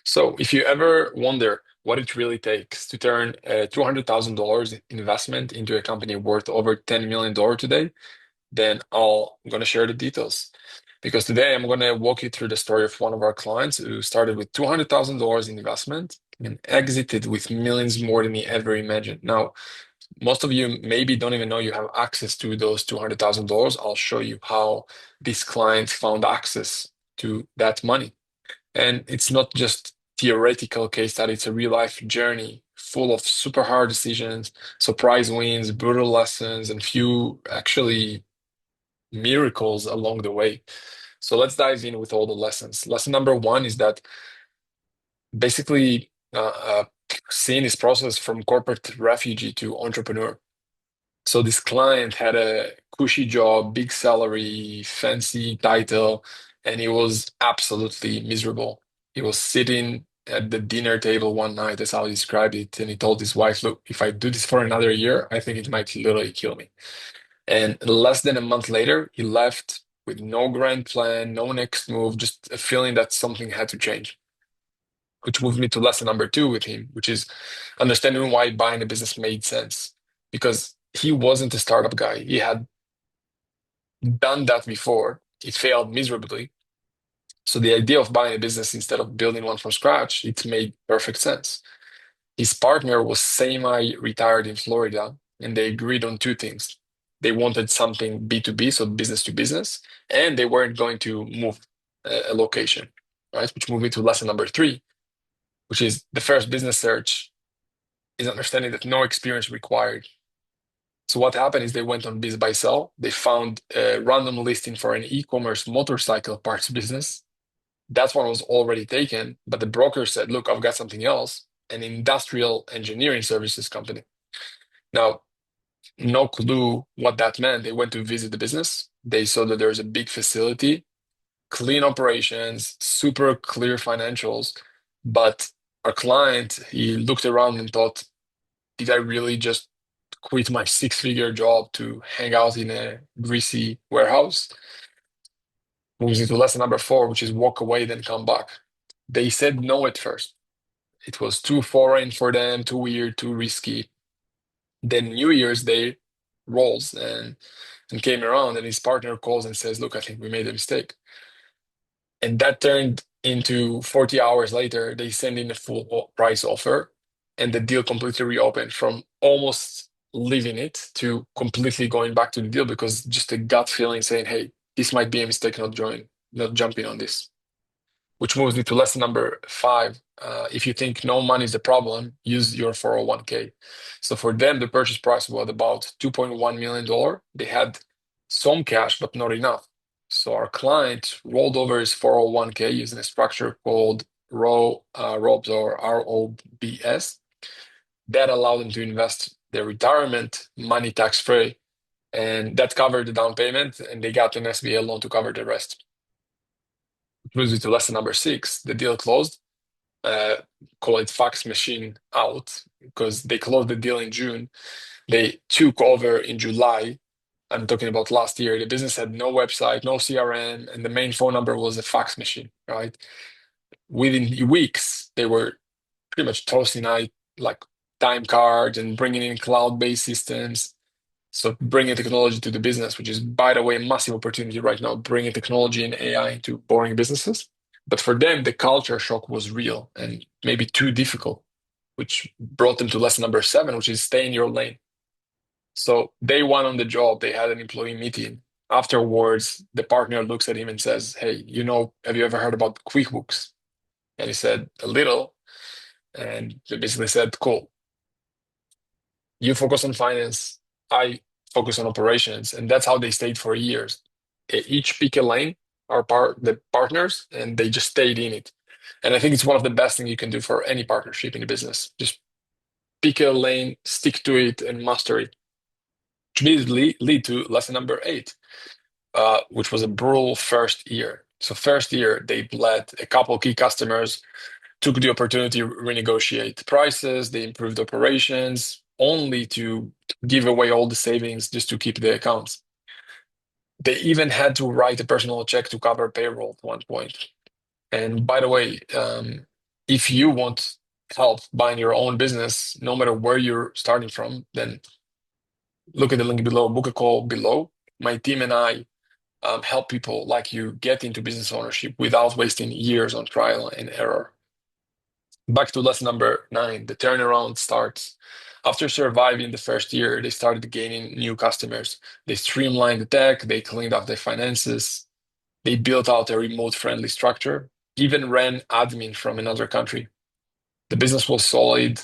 So if you ever wonder what it really takes to turn a $200,000 investment into a company worth over $10 million today, then I'm going to share the details. Because today I'm going to walk you through the story of one of our clients who started with $200,000 in investment and exited with millions more than he ever imagined. Now, most of you maybe don't even know you have access to those $200,000. I'll show you how this client found access to that money. And it's not just theoretical case study, it's a real life journey full of super hard decisions, surprise wins, brutal lessons, and few actually miracles along the way. So let's dive in with all the lessons. Lesson number one is that basically seeing this process from corporate refugee to entrepreneur. So this client had a cushy job, big salary, fancy title, and he was absolutely miserable. He was sitting at the dinner table one night, that's how he described it, and he told his wife, "Look, if I do this for another year, I think it might literally kill me." And less than a month later, he left with no grand plan, no next move, just a feeling that something had to change. Which moved me to lesson number two with him, which is understanding why buying a business made sense. Because he wasn't a startup guy. He had done that before. It failed miserably. So the idea of buying a business instead of building one from scratch, it made perfect sense. His partner was semi-retired in Florida, and they agreed on two things. They wanted something B2B, so business to business, and they weren't going to move a location, right? Which moved me to lesson number three, which is the first business search is understanding that no experience required. So what happened is they went on Biz by Sell. They found a random listing for an e-commerce motorcycle parts business. That one was already taken, but the broker said, "Look, I've got something else, an industrial engineering services company." Now, no clue what that meant. They went to visit the business. They saw that there's a big facility, clean operations, super clear financials. But our client, he looked around and thought, did I really just quit my six-figure job to hang out in a greasy warehouse? Moves into lesson number four, which is walk away, then come back. They said no at first. It was too foreign for them, too weird, too risky. Then New Year's Day rolls and came around, and his partner calls and says, "Look, I think we made a mistake." And that turned into 40 hours later, they send in a full price offer, and the deal completely reopened from almost leaving it to completely going back to the deal because just a gut feeling saying, "Hey, this might be a mistake not jumping on this." Which moves me to lesson number five. If you think no money is the problem, use your 401k. So for them, the purchase price was about $2.1 million. They had some cash, but not enough. So our client rolled over his 401k using a structure called ROBS or ROBS. That allowed them to invest their retirement money tax-free, and that covered the down payment, and they got an SBA loan to cover the rest. Which moves me to lesson number six. The deal closed. uh, Call it fax machine out because they closed the deal in June. They took over in July. I'm talking about last year. The business had no website, no CRM, and the main phone number was a fax machine, right? Within weeks, they were pretty much tossing out like time cards and bringing in cloud-based systems. So bringing technology to the business, which is, by the way, a massive opportunity right now, bringing technology and AI into boring businesses. But for them, the culture shock was real and maybe too difficult, which brought them to lesson number seven, which is stay in your lane. So day one on the job, they had an employee meeting. Afterwards, the partner looks at him and says, "Hey, have you ever heard about QuickBooks?" And he said, "A little." And they basically said, "Cool. You focus on finance. I focus on operations." And that's how they stayed for years. They each pick a lane, the partners, and they just stayed in it. And I think it's one of the best things you can do for any partnership in a business. Just pick a lane, stick to it, and master it. Which lead to lesson number eight, which was a brutal first year. So first year, they bled a couple key customers, took the opportunity to renegotiate prices, they improved operations, only to give away all the savings just to keep the accounts. They even had to write a personal check to cover payroll at one point. And by the way, If you want help buying your own business, no matter where you're starting from, then look at the link below, book a call below. My team and I help people like you get into business ownership without wasting years on trial and error. Back to lesson number 9, the turnaround starts. After surviving the first year, they started gaining new customers. They streamlined the tech, they cleaned up their finances, they built out a remote friendly structure, even ran admin from another country. The business was solid.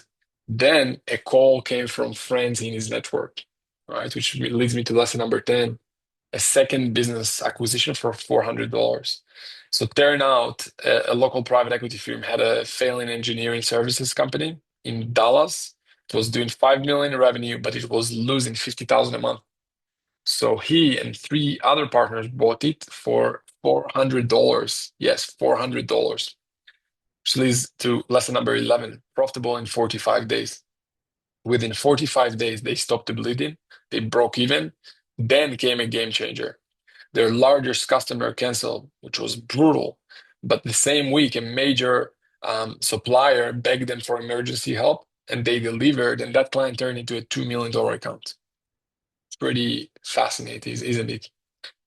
Then a call came from friends in his network, right? Which leads me to lesson number 10, a second business acquisition for $400. So turn out a local private equity firm had a failing engineering services company in Dallas. It was doing 5 million in revenue, but it was losing 50,000 a month. So he and three other partners bought it for $400. Yes, $400. Which leads to lesson number 11, profitable in 45 days. Within 45 days, they stopped the bleeding, they broke even, then came a game changer. Their largest customer canceled, which was brutal. But the same week, a major supplier begged them for emergency help, and they delivered, and that client turned into a $2 million account. It's pretty fascinating, isn't it?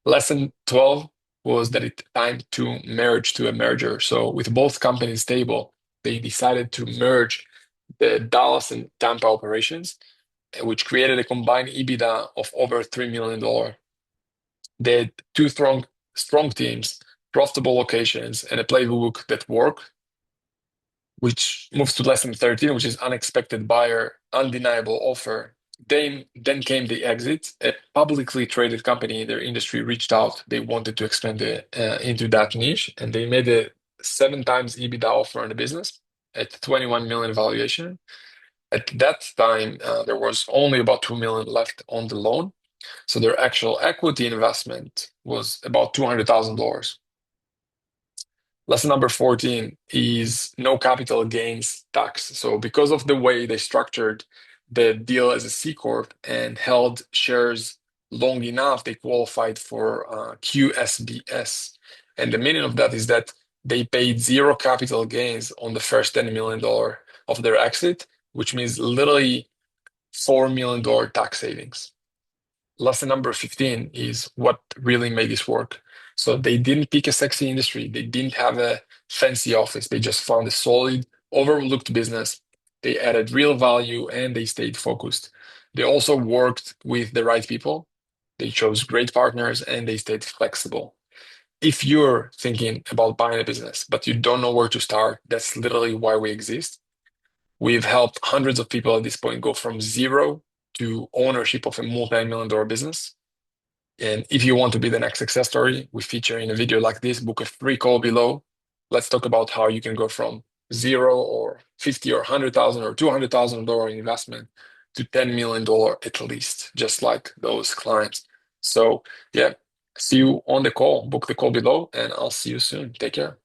Lesson 12 was that it's time to merge to a merger. So with both companies stable, they decided to merge the Dallas and Tampa operations, which created a combined EBITDA of over $3 million. They had two strong teams, profitable locations, and a playbook that worked, which moves to lesson 13, which is unexpected buyer, undeniable offer. Then came the exit. A publicly traded company in their industry reached out. They wanted to expand into that niche, and they made a 7 times EBITDA offer on the business at 21 million valuation. At that time, there was only about 2 million left on the loan. So their actual equity investment was about $200,000. Lesson number 14 is no capital gains tax. So because of the way they structured the deal as a C Corp and held shares long enough, they qualified for QSBS. And the meaning of that is that they paid zero capital gains on the first $10 million of their exit, which means literally $4 million tax savings. Lesson number 15 is what really made this work. So they didn't pick a sexy industry. They didn't have a fancy office. They just found a solid, overlooked business. They added real value and they stayed focused. They also worked with the right people. They chose great partners and they stayed flexible. If you're thinking about buying a business, but you don't know where to start, that's literally why we exist. We've helped hundreds of people at this point go from zero to ownership of a multi-million dollar business. And if you want to be the next success story, we feature in a video like this, book a free call below. Let's talk about how you can go from zero or 50 or 100,000 or $200,000 investment to $10 million at least, just like those clients. So yeah, see you on the call. Book the call below and I'll see you soon. Take care.